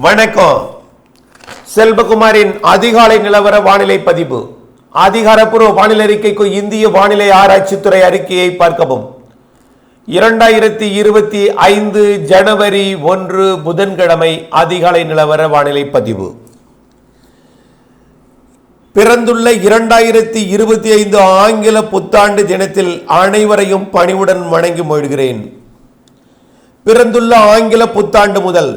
வணக்கம். செல்வகுமாரின் அதிகாலை நிலவர வானிலை பதிவு. அதிகாரப்பூர்வ வானிலை அறிக்கைக்கு இந்திய வானிலை ஆராய்ச்சித்துறை அறிக்கையை பார்க்கவும். 2025 ஜனவரி 1 புதன்கிழமை அதிகாலை நிலவர வானிலை பதிவு. பிறந்துள்ள 2025 ஆங்கில புத்தாண்டு தினத்தில் அனைவரையும் பணிவுடன் வணங்கி மொழிகிறேன். பிறந்துள்ள ஆங்கில புத்தாண்டு முதல்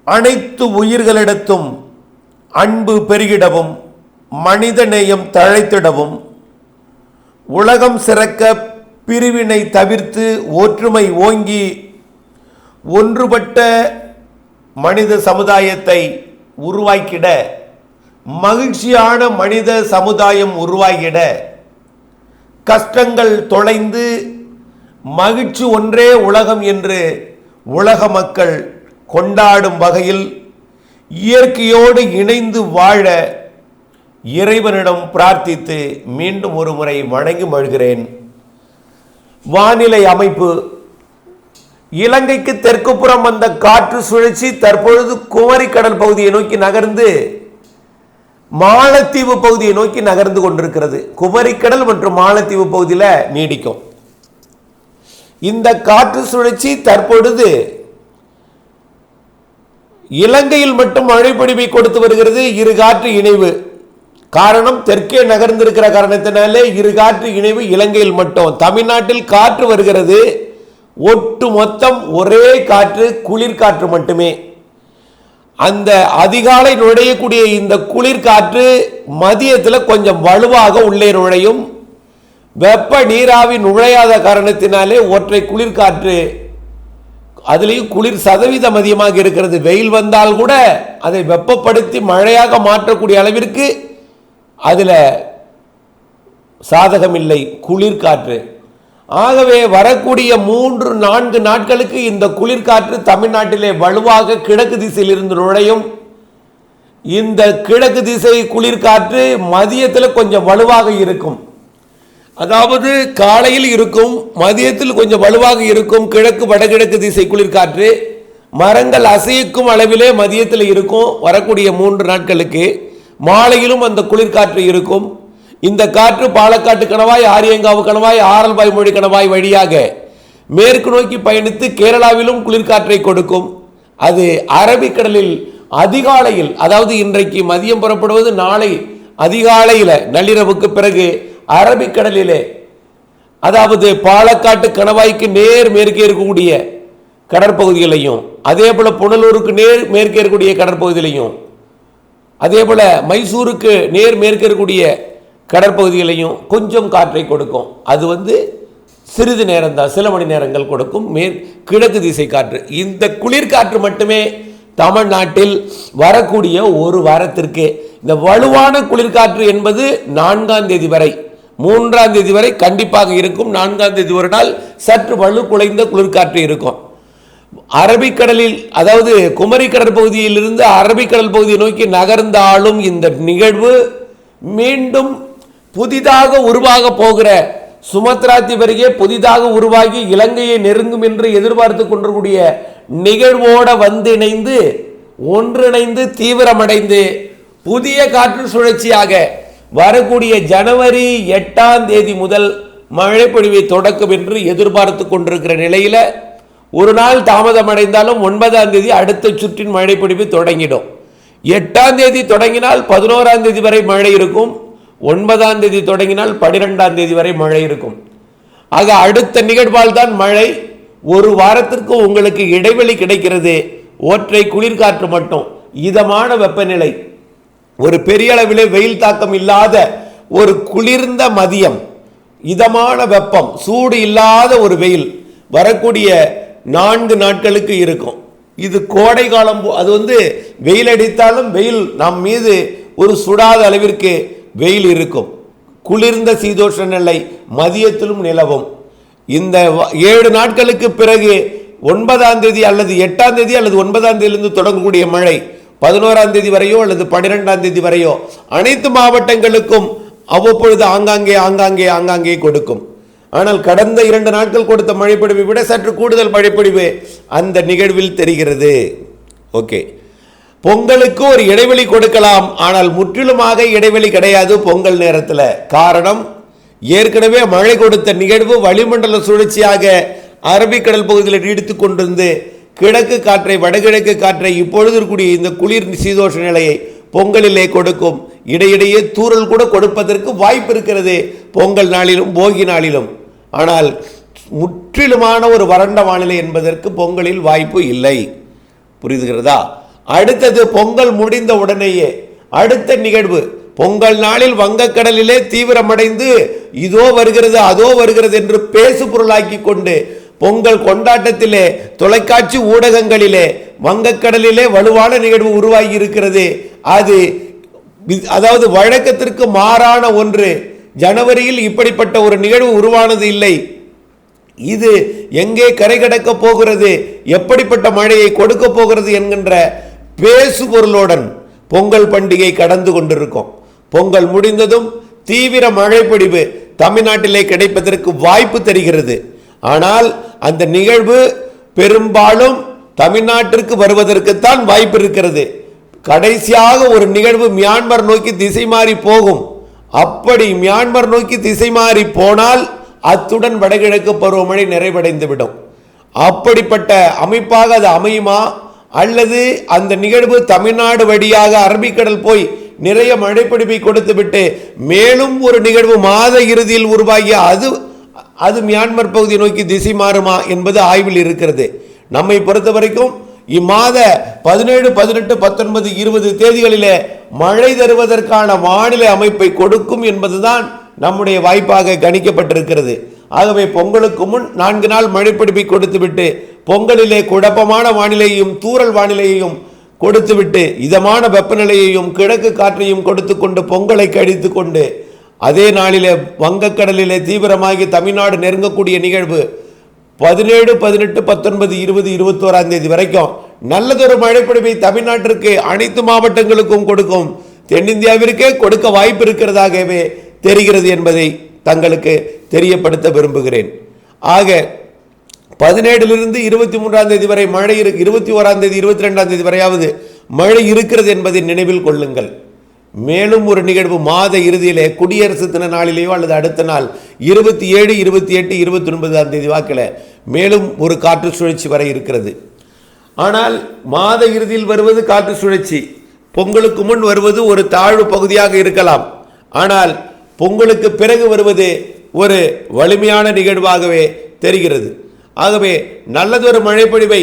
அனைத்து உயிர்களிடத்தும் அன்பு பெருகிடவும், மனித நேயம் தழைத்திடவும், உலகம் சிறக்க பிரிவினை தவிர்த்து ஒற்றுமை ஓங்கி ஒன்றுபட்ட மனித சமுதாயத்தை உருவாக்கிட, மகிழ்ச்சியான மனித சமுதாயம் உருவாகிட, கஷ்டங்கள் தொலைந்து மகிழ்ச்சி ஒன்றே உலகம் என்று உலக மக்கள் கொண்டாடும் வகையில் இயற்கையோடு இணைந்து வாழ இறைவனிடம் பிரார்த்தித்து மீண்டும் ஒரு முறை வணங்கி மகிழ்கிறேன். வானிலை அமைப்பு. இலங்கைக்கு தெற்கு புறம் வந்த காற்று சுழற்சி தற்பொழுது குமரி கடல் பகுதியை நோக்கி நகர்ந்து மாலத்தீவு பகுதியை நோக்கி நகர்ந்து கொண்டிருக்கிறது. குமரிக்கடல் மற்றும் மாலத்தீவு பகுதியில் நீடிக்கும். இந்த காற்று சுழற்சி தற்பொழுது இலங்கையில் மட்டும் மழைப்பொழிவை கொடுத்து வருகிறது. இரு காற்று இணைவு காரணம், தெற்கே நகர்ந்திருக்கிற காரணத்தினாலே இரு காற்று இணைவு இலங்கையில் மட்டும். தமிழ்நாட்டில் காற்று வருகிறது, ஒட்டு மொத்தம் ஒரே காற்று, குளிர்காற்று மட்டுமே. அந்த அதிகாலை நுழையக்கூடிய இந்த குளிர்காற்று மதியத்தில் கொஞ்சம் வலுவாக உள்ளே நுழையும். வெப்ப நீராவி நுழையாத காரணத்தினாலே ஒற்றை குளிர்காற்று, அதுலேயும் குளிர் சதவீதம் அதிகமாக இருக்கிறது. வெயில் வந்தால் கூட அதை வெப்பப்படுத்தி மழையாக மாற்றக்கூடிய அளவிற்கு அதில் சாதகம் இல்லை குளிர்காற்று. ஆகவே வரக்கூடிய 3-4 நாட்களுக்கு இந்த குளிர்காற்று தமிழ்நாட்டிலே வலுவாக கிழக்கு திசையில் இருந்து நுழையும். இந்த கிழக்கு திசை குளிர்காற்று மதியத்தில் கொஞ்சம் வலுவாக இருக்கும். அதாவது காலையில் இருக்கும், மதியத்தில் கொஞ்சம் வலுவாக இருக்கும். கிழக்கு வடகிழக்கு திசை குளிர்காற்று மரங்கள் அசைக்கும் அளவிலே மதியத்தில் இருக்கும். வரக்கூடிய 3 நாட்களுக்கு மாலையிலும் அந்த குளிர்காற்று இருக்கும். இந்த காற்று பாலக்காட்டு கணவாய், ஆரியங்காவு கணவாய், ஆரல்வாய்மொழி கணவாய் வழியாக மேற்கு நோக்கி பயணித்து கேரளாவிலும் குளிர்காற்றை கொடுக்கும். அது அரபிக்கடலில் அதிகாலையில், அதாவது இன்றைக்கு மதியம் புறப்படுவது, நாளை அதிகாலையில் நள்ளிரவுக்கு பிறகு அரபிக்கடலிலே, அதாவது பாலக்காட்டு கணவாய்க்கு நேர் மேற்கே இருக்கக்கூடிய கடற்பகுதிகளையும், அதே போல புனலூருக்கு நேர் மேற்கே இருக்கக்கூடிய கடற்பகுதிகளையும், அதே போல மைசூருக்கு நேர் மேற்கே இருக்கக்கூடிய கடற்பகுதிகளையும் கொஞ்சம் காற்றை கொடுக்கும். அது சிறிது நேரம் தான், சில மணி நேரங்கள் கொடுக்கும் கிழக்கு திசை காற்று. இந்த குளிர்காற்று மட்டுமே தமிழ்நாட்டில் வரக்கூடிய ஒரு வாரத்திற்கு. இந்த வலுவான குளிர்காற்று என்பது 4ஆம் தேதி வரை, 3ஆம் தேதி வரை கண்டிப்பாக இருக்கும். 4ஆம் தேதி ஒரு நாள் சற்று வலு குலைந்த குளிர்காற்று இருக்கும். அரபிக்கடலில், அதாவது குமரி கடற்பகுதியில் இருந்து அரபிக்கடல் பகுதியை நோக்கி நகர்ந்தாலும் இந்த நிகழ்வு மீண்டும் புதிதாக உருவாக போகிற சுமத்ரா தீவருகே புதிதாக உருவாகி இலங்கையை நெருங்கும் என்று எதிர்பார்த்து கொண்டிருக்கூடிய நிகழ்வோடு இணைந்து ஒன்றிணைந்து தீவிரமடைந்து புதிய காற்று சுழற்சியாக வரக்கூடிய ஜனவரி 8ஆம் தேதி முதல் மழை பொழிவை தொடக்கும் என்று எதிர்பார்த்து கொண்டிருக்கிற நிலையில் ஒரு நாள் தாமதம் அடைந்தாலும் 9ஆம் தேதி அடுத்த சுற்றின் மழை பொழிவு தொடங்கிடும். 8ஆம் தேதி தொடங்கினால் 11ஆம் தேதி வரை மழை இருக்கும். 9ஆம் தேதி தொடங்கினால் 12ஆம் தேதி வரை மழை இருக்கும். ஆக அடுத்த நிகழ்வால் தான் மழை. ஒரு வாரத்திற்கு உங்களுக்கு இடைவெளி கிடைக்கிறது. ஒற்றை குளிர்காற்று மட்டும், இதமான வெப்பநிலை, ஒரு பெரிய அளவிலே வெயில் தாக்கம் இல்லாத ஒரு குளிர்ந்த மதியம், இதமான வெப்பம், சூடு இல்லாத ஒரு வெயில் வரக்கூடிய 4 நாட்களுக்கு இருக்கும். இது கோடை காலம். அது வெயில் அடித்தாலும் வெயில் நம் மீது ஒரு சுடாத அளவிற்கு வெயில் இருக்கும். குளிர்ந்த சீதோஷ நிலை மதியத்திலும் நிலவும். இந்த 7 நாட்களுக்கு பிறகு 9ஆம் தேதி அல்லது 8ஆம் தேதி அல்லது 9ஆம் தேதியிலிருந்து தொடங்கக்கூடிய மழை 11ஆம் தேதி வரையோ அல்லது 12ஆம் தேதி வரையோ அனைத்து மாவட்டங்களுக்கும் அவ்வப்பொழுது ஆங்காங்கே கொடுக்கும். ஆனால் கடந்த 2 நாட்கள் கொடுத்த மழைப்பொழிவை விட சற்று கூடுதல் மழைப்பொழிவு அந்த நிகழ்வில் தெரிகிறது. ஓகே, பொங்கலுக்கு ஒரு இடைவெளி கொடுக்கலாம், ஆனால் முற்றிலுமாக இடைவெளி கிடையாது பொங்கல் நேரத்தில். காரணம், ஏற்கனவே மழை கொடுத்த நிகழ்வு வளிமண்டல சுழற்சியாக அரபிக்கடல் பகுதியில் நீடித்து கொண்டிருந்து கிழக்கு காற்றை வடகிழக்கு காற்றை இப்பொழுது இருக்கக்கூடிய இந்த குளிர் சீதோஷ நிலையை பொங்கலிலே கொடுக்கும். இடையிடையே தூறல் கூட கொடுப்பதற்கு வாய்ப்பு இருக்கிறது பொங்கல் நாளிலும் போகி நாளிலும். ஆனால் முற்றிலுமான ஒரு வறண்ட வானிலை என்பதற்கு பொங்கலில் வாய்ப்பு இல்லை. புரியுதுகிறதா? அடுத்தது, பொங்கல் முடிந்த உடனேயே அடுத்த நிகழ்வு பொங்கல் நாளில் வங்கக்கடலிலே தீவிரமடைந்து இதோ வருகிறது அதோ வருகிறது என்று பேசு பொருளாக்கி கொண்டு பொங்கல் கொண்டாட்டத்திலே தொலைக்காட்சி ஊடகங்களிலே வங்கக்கடலிலே வலுவான நிகழ்வு உருவாகி இருக்கிறது. அதாவது வழக்கத்திற்கு மாறான ஒன்று. ஜனவரியில் இப்படிப்பட்ட ஒரு நிகழ்வு உருவானது இல்லை. இது எங்கே கரை கடக்க போகிறது, எப்படிப்பட்ட மழையை கொடுக்க போகிறது என்கின்ற பேசு பொருளுடன் பொங்கல் பண்டிகை கடந்து கொண்டிருக்கும். பொங்கல் முடிந்ததும் தீவிர மழை பொழிவு தமிழ்நாட்டிலே கிடைப்பதற்கு வாய்ப்பு தெரிகிறது. ஆனால் அந்த நிகழ்வு பெரும்பாலும் தமிழ்நாட்டிற்கு வருவதற்குத்தான் வாய்ப்பு இருக்கிறது. கடைசியாக ஒரு நிகழ்வு மியான்மர் நோக்கி திசை மாறி போகும். அப்படி மியான்மர் நோக்கி திசை மாறி போனால் அத்துடன் வடகிழக்கு பருவமழை நிறைவடைந்துவிடும். அப்படிப்பட்ட அமைப்பாக அது அமையுமா, அல்லது அந்த நிகழ்வு தமிழ்நாடு வழியாக அரபிக்கடல் போய் நிறைய மழைப்பொழிவை கொடுத்துவிட்டு மேலும் ஒரு நிகழ்வு மாத இறுதியில் உருவாகிய அது மியான்மர் பகுதியை நோக்கி திசை மாறுமா என்பது ஆய்வில் இருக்கிறது. நம்மை பொறுத்த வரைக்கும் இம்மாத 17, 18, 19, 20 தேதிகளிலே மழை தருவதற்கான வானிலை அமைப்பை கொடுக்கும் என்பதுதான் நம்முடைய வாய்ப்பாக கணிக்கப்பட்டிருக்கிறது. ஆகவே பொங்கலுக்கு முன் 4 நாள் மழைப்பிடிப்பை கொடுத்துவிட்டு பொங்கலிலே குழப்பமான வானிலையையும் தூறல் வானிலையையும் கொடுத்துவிட்டு இதமான வெப்பநிலையையும் கிழக்கு காற்றையும் கொடுத்து கொண்டு பொங்கலை கழித்து கொண்டு அதே நாளிலே வங்கக்கடலிலே தீவிரமாகி தமிழ்நாடு நெருங்கக்கூடிய நிகழ்வு 17, 18, 19, 20, 21ஆம் தேதி வரைக்கும் நல்லதொரு மழைப்பொழிவை தமிழ்நாட்டிற்கு அனைத்து மாவட்டங்களுக்கும் கொடுக்கும். தென்னிந்தியாவிற்கே கொடுக்க வாய்ப்பு இருக்கிறதாகவே தெரிகிறது என்பதை தங்களுக்கு தெரியப்படுத்த விரும்புகிறேன். ஆக 17லிருந்து 23ஆம் தேதி வரை மழை 21ஆம் தேதி 22ஆம் தேதி வரையாவது மழை இருக்கிறது என்பதை நினைவில் கொள்ளுங்கள். மேலும் ஒரு நிகழ்வு மாத இறுதியிலே குடியரசு தின நாளிலேயோ அல்லது அடுத்த நாள் 27, 28, 29ஆம் தேதி வாக்கில் மேலும் ஒரு காற்று சுழற்சி வரை இருக்கிறது. ஆனால் மாத இறுதியில் வருவது காற்று சுழற்சி, பொங்கலுக்கு முன் வருவது ஒரு தாழ்வு பகுதியாக இருக்கலாம். ஆனால் பொங்கலுக்கு பிறகு வருவது ஒரு வலிமையான நிகழ்வாகவே தெரிகிறது. ஆகவே நல்லதொரு மழைப்பொழிவை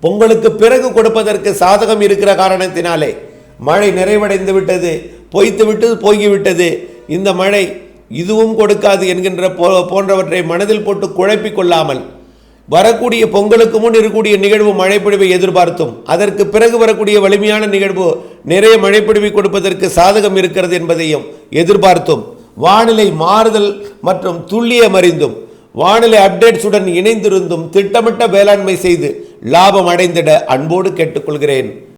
பொங்கலுக்கு பிறகு கொடுப்பதற்கு சாதகம் இருக்கிற காரணத்தினாலே மழை நிறைவடைந்து விட்டது, பொய்த்து விட்டது, போய்விட்டது, இந்த மழை இதுவும் கொடுக்காது என்கின்ற போன்றவற்றை மனதில் போட்டு குழப்பிக் கொள்ளாமல் வரக்கூடிய பொங்கலுக்கு முன் இருக்கக்கூடிய நிகழ்வு மழைப்பொழிவை எதிர்பார்த்தும் அதற்கு பிறகு வரக்கூடிய வலிமையான நிகழ்வு நிறைய மழைப்பொழிவை கொடுப்பதற்கு சாதகம் இருக்கிறது என்பதையும் எதிர்பார்த்தும் வானிலை மாறுதல் மற்றும் துல்லியம் அறிந்தும் வானிலை அப்டேட்ஸுடன் இணைந்திருந்தும் திட்டமிட்ட வேளாண்மை செய்து லாபம் அடைந்திட அன்போடு கேட்டுக்கொள்கிறேன்.